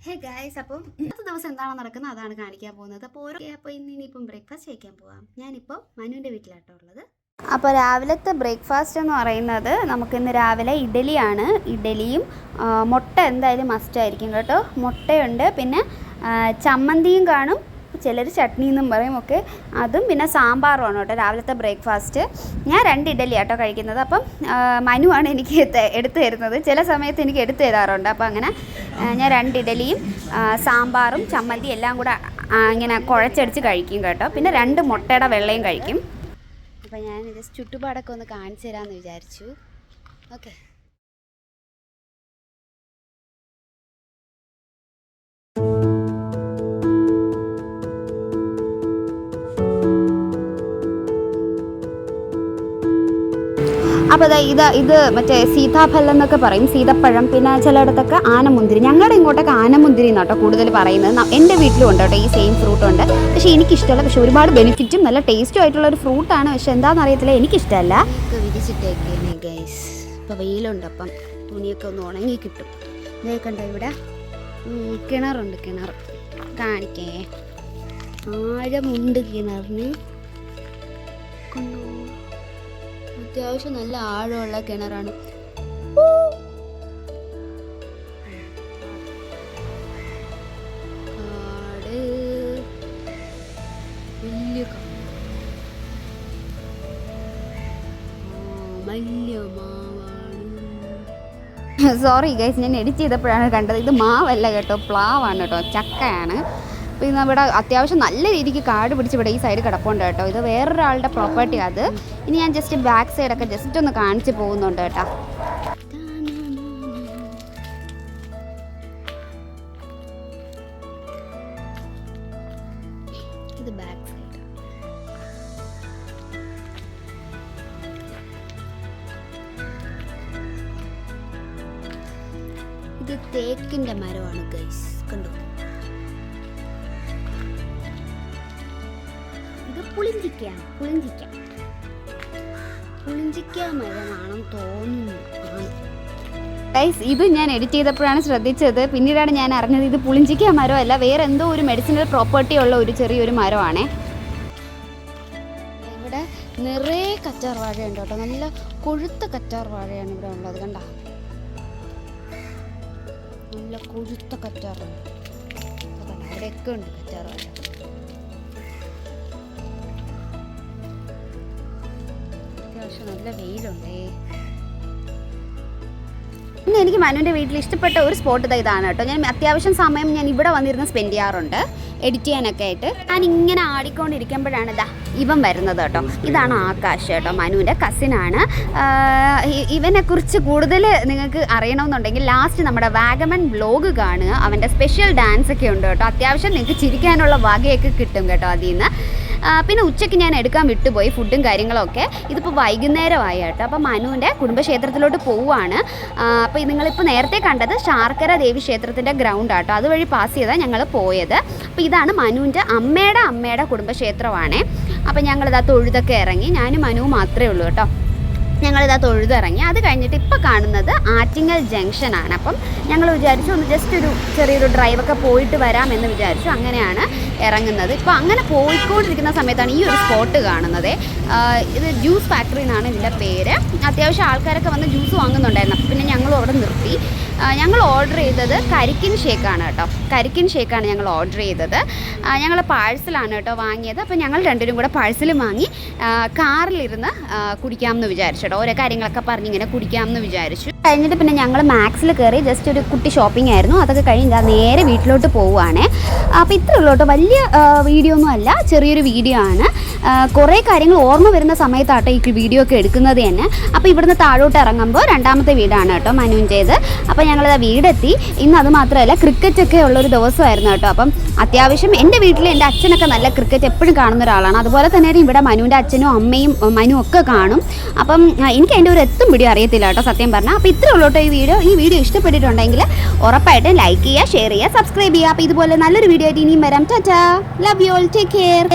Hey guys, അപ്പോൾ ഇന്നത്തെ ദിവസം എന്താണ് നടക്കുന്നത് അതാണ് കാണിക്കാൻ പോകുന്നത്. അപ്പോൾ ഇന്നിപ്പം ബ്രേക്ക്ഫാസ്റ്റ് കഴിക്കാൻ പോവാം. ഞാനിപ്പോൾ മനുവിൻ്റെ വീട്ടിലാട്ടോ ഉള്ളത്. അപ്പോൾ രാവിലത്തെ ബ്രേക്ക്ഫാസ്റ്റ് എന്ന് പറയുന്നത് നമുക്കിന്ന് രാവിലെ ഇഡലിയാണ്. ഇഡലിയും മുട്ട എന്തായാലും മസ്റ്റായിരിക്കും കേട്ടോ. മുട്ടയുണ്ട്, പിന്നെ ചമ്മന്തിയും കാണും, ചിലർ ചട്നി എന്നും പറയും ഒക്കെ, അതും പിന്നെ സാമ്പാറുമാണ് കേട്ടോ രാവിലത്തെ ബ്രേക്ക്ഫാസ്റ്റ്. ഞാൻ 2 ഇഡലി ആട്ടോ കഴിക്കുന്നത്. അപ്പം മനുവാണ് എനിക്ക് എടുത്തു തരുന്നത്. ചില സമയത്ത് എനിക്ക് എടുത്തു തരാറുണ്ട്. അപ്പോൾ അങ്ങനെ ഞാൻ 2 ഇഡലിയും സാമ്പാറും ചമ്മന്തി എല്ലാം കൂടെ ഇങ്ങനെ കുഴച്ചടിച്ച് കഴിക്കും കേട്ടോ. പിന്നെ 2 മുട്ടയുടെ വെള്ളയും കഴിക്കും. അപ്പോൾ ഞാൻ ജസ്റ്റ് ചുറ്റുപാടൊക്കെ ഒന്ന് കാണിച്ചു തരാമെന്ന് വിചാരിച്ചു. ഓക്കെ. അപ്പോൾ ഇത് മറ്റേ സീതാഫലം എന്നൊക്കെ പറയും, സീതപ്പഴം. പിന്നെ ചിലയിടത്തൊക്കെ ആനമുന്തിരി. ഞങ്ങളുടെ ഇങ്ങോട്ടൊക്കെ ആനമുന്തിരി എന്നാട്ടോ കൂടുതൽ പറയുന്നത്. എൻ്റെ വീട്ടിലും ഉണ്ട് കേട്ടോ ഈ സെയിം ഫ്രൂട്ട് ഉണ്ട്. പക്ഷേ എനിക്കിഷ്ടമല്ല. പക്ഷേ ഒരുപാട് ബെനിഫിറ്റും നല്ല ടേസ്റ്റും ആയിട്ടുള്ളൊരു ഫ്രൂട്ടാണ്. പക്ഷെ എന്താണെന്ന് അറിയത്തില്ല, എനിക്കിഷ്ടമല്ല. വിരിച്ചിട്ടേക്കേ ഗൈസ്. ഇപ്പോൾ വെയിലുണ്ട്, അപ്പം തുണിയൊക്കെ ഒന്ന് ഉണങ്ങി കിട്ടും. ഇതേ കണ്ട, ഇവിടെ കിണറുണ്ട്. കിണർ കാണിക്കേ, ആഴമുണ്ട് കിണറിന്. അത്യാവശ്യം നല്ല ആഴമുള്ള കിണറാണ്. കാട്, വലിയ സോറി ഗൈസ്, ഞാൻ എഡിറ്റ് ചെയ്തപ്പോഴാണ് കണ്ടത്. ഇത് മാവല്ല കേട്ടോ, പ്ലാവാണ് കേട്ടോ, ചക്കയാണ്. അപ്പോൾ ഇന്ന് ഇവിടെ അത്യാവശ്യം നല്ല രീതിക്ക് കാട് പിടിച്ച് ഇവിടെ ഈ സൈഡ് കിടപ്പുണ്ട് കേട്ടോ. ഇത് വേറൊരാളുടെ പ്രോപ്പർട്ടി അത്. ഇനി ഞാൻ ജസ്റ്റ് ബാക്ക് സൈഡൊക്കെ ജസ്റ്റ് ഒന്ന് കാണിച്ച് പോകുന്നുണ്ട് കേട്ടോ. ഇത് ബാക്ക് സൈഡ്. ഇത് തേക്കിൻ്റെ മരമാണ് ഗൈസ്, കണ്ടു. പുളിഞ്ചിക്ക മരമാണെന്ന് തോന്നുന്നു. ഇത് ഞാൻ എഡിറ്റ് ചെയ്തപ്പോഴാണ് ശ്രദ്ധിച്ചത്. പിന്നീടാണ് ഞാൻ അറിഞ്ഞത് ഇത് പുളിഞ്ചിക്ക മരമല്ല, വേറെ എന്തോ ഒരു മെഡിസിനൽ പ്രോപ്പർട്ടി ഉള്ള ഒരു ചെറിയൊരു മരമാണേ. ഇവിടെ നിറയെ കറ്റാർ വാഴയുണ്ട് കേട്ടോ. നല്ല കൊഴുത്ത കറ്റാർ വാഴയാണ് ഇവിടെ ഉള്ളത്. കണ്ട, നല്ല കൊഴുത്ത കറ്റാറുണ്ട്. അവിടെയൊക്കെ ഉണ്ട് കറ്റാർ വാഴ. നല്ല വെയിലുണ്ടേ. പിന്നെ എനിക്ക് മനുവിൻ്റെ വീട്ടിൽ ഇഷ്ടപ്പെട്ട ഒരു സ്പോട്ട് ഇതാണ് കേട്ടോ. ഞാൻ അത്യാവശ്യം സമയം ഞാൻ ഇവിടെ വന്നിരുന്ന് സ്പെൻഡ് ചെയ്യാറുണ്ട് എഡിറ്റ് ചെയ്യാനൊക്കെ ആയിട്ട്. ഞാൻ ഇങ്ങനെ ആടിക്കൊണ്ടിരിക്കുമ്പോഴാണ് ഇവൻ വരുന്നത് കേട്ടോ. ഇതാണ് ആകാശ് കേട്ടോ, മനുവിൻ്റെ കസിനാണ്. ഇവനെക്കുറിച്ച് കൂടുതൽ നിങ്ങൾക്ക് അറിയണമെന്നുണ്ടെങ്കിൽ ലാസ്റ്റ് നമ്മുടെ വാഗമൺ വ്ലോഗ് കാണുക. അവൻ്റെ സ്പെഷ്യൽ ഡാൻസ് ഒക്കെ ഉണ്ട് കേട്ടോ. അത്യാവശ്യം നിങ്ങൾക്ക് ചിരിക്കാനുള്ള വകയൊക്കെ കിട്ടും കേട്ടോ അതിൽ നിന്ന്. പിന്നെ ഉച്ചയ്ക്ക് ഞാൻ എടുക്കാൻ വിട്ടുപോയി ഫുഡും കാര്യങ്ങളൊക്കെ. ഇതിപ്പോൾ വൈകുന്നേരമായി കേട്ടോ. അപ്പോൾ മനുവിൻ്റെ കുടുംബക്ഷേത്രത്തിലോട്ട് പോവുകയാണ്. അപ്പോൾ നിങ്ങളിപ്പോൾ നേരത്തെ കണ്ടത് ശാർക്കര ദേവി ക്ഷേത്രത്തിൻ്റെ ഗ്രൗണ്ട് ആട്ടോ. അതുവഴി പാസ് ചെയ്താണ് ഞങ്ങൾ പോയത്. അപ്പോൾ ഇതാണ് മനുവിൻ്റെ അമ്മയുടെ കുടുംബക്ഷേത്രമാണ്. അപ്പോൾ ഞങ്ങളിതാ തൊഴുതൊക്കെ ഇറങ്ങി. ഞാനും മനുവും മാത്രമേ ഉള്ളൂ കേട്ടോ. ഞങ്ങളിതാ തൊഴുതിറങ്ങി. അത് കഴിഞ്ഞിട്ട് ഇപ്പോൾ കാണുന്നത് ആറ്റിങ്ങൽ ജംഗ്ഷനാണ്. അപ്പം ഞങ്ങൾ വിചാരിച്ചു ഒന്ന് ജസ്റ്റ് ഒരു ചെറിയൊരു ഡ്രൈവൊക്കെ പോയിട്ട് വരാമെന്ന് വിചാരിച്ചു. അങ്ങനെയാണ് ഇറങ്ങുന്നത്. ഇപ്പോൾ അങ്ങനെ പോയിക്കൊണ്ടിരിക്കുന്ന സമയത്താണ് ഈ ഒരു സ്പോട്ട് കാണുന്നത്. ഇത് ജ്യൂസ് ഫാക്ടറി എന്നാണ് ഇതിൻ്റെ പേര്. അത്യാവശ്യം ആൾക്കാരൊക്കെ വന്ന് ജ്യൂസ് വാങ്ങുന്നുണ്ടായിരുന്നു. അപ്പോൾ പിന്നെ ഞങ്ങളും അവിടെ നിർത്തി. ഞങ്ങൾ ഓർഡർ ചെയ്തത് കരിക്കിൻ ഷേക്കാണ് കേട്ടോ. കരിക്കിൻ ഷേക്കാണ് ഞങ്ങൾ ഓർഡർ ചെയ്തത്. ഞങ്ങൾ പാഴ്സലാണ് കേട്ടോ വാങ്ങിയത്. അപ്പോൾ ഞങ്ങൾ രണ്ടുപേരും കൂടെ പാഴ്സലും വാങ്ങി കാറിലിരുന്ന് കുടിക്കാമെന്ന് വിചാരിച്ചു. ഓരോ കാര്യങ്ങളൊക്കെ പറഞ്ഞ് ഇങ്ങനെ കുടിക്കാമെന്ന് വിചാരിച്ചു. കഴിഞ്ഞിട്ട് പിന്നെ ഞങ്ങൾ മാക്സിൽ കയറി ജസ്റ്റ് ഒരു കുട്ടി ഷോപ്പിംഗ് ആയിരുന്നു. അതൊക്കെ കഴിഞ്ഞ് നേരെ വീട്ടിലോട്ട് പോവുകയാണേ. അപ്പോൾ ഇത്രയേ ഉള്ളൂ കേട്ടോ. വലിയ വീഡിയോ ഒന്നും അല്ല, ചെറിയൊരു വീഡിയോ ആണ്. കുറേ കാര്യങ്ങൾ ഓർമ്മ വരുന്ന സമയത്താട്ടോ ഈ വീഡിയോ ഒക്കെ എടുക്കുന്നത് തന്നെ. അപ്പോൾ ഇവിടുന്ന് താഴോട്ട് ഇറങ്ങുമ്പോൾ 2ാമത്തെ വീടാണ് കേട്ടോ മനുവിൻ്റേത്. അപ്പോൾ ഞങ്ങളിത് വീടെത്തി. ഇന്ന് അത് മാത്രമല്ല, ക്രിക്കറ്റൊക്കെ ഉള്ളൊരു ദിവസമായിരുന്നു കേട്ടോ. അപ്പം അത്യാവശ്യം എൻ്റെ വീട്ടിൽ എൻ്റെ അച്ഛനൊക്കെ നല്ല ക്രിക്കറ്റ് എപ്പോഴും കാണുന്ന ഒരാളാണ്. അതുപോലെ തന്നെ ഇവിടെ മനുവിൻ്റെ അച്ഛനും അമ്മയും മനുവും ഒക്കെ കാണും. അപ്പം എനിക്ക് അതിൻ്റെ ഒരു എത്തും പിടി അറിയത്തില്ല കേട്ടോ സത്യം പറഞ്ഞാൽ. അപ്പോൾ ഇത്രയേ ഉള്ളൂ കേട്ടോ ഈ വീഡിയോ ഇഷ്ടപ്പെട്ടിട്ടുണ്ടെങ്കിൽ ഉറപ്പായിട്ടും ലൈക്ക് ചെയ്യുക, ഷെയർ ചെയ്യുക, സബ്സ്ക്രൈബ് ചെയ്യുക. അപ്പോൾ ഇതുപോലെ നല്ലൊരു വീഡിയോ ആയിട്ട് ഇനിയും വരാം. Tata, love you all, take care.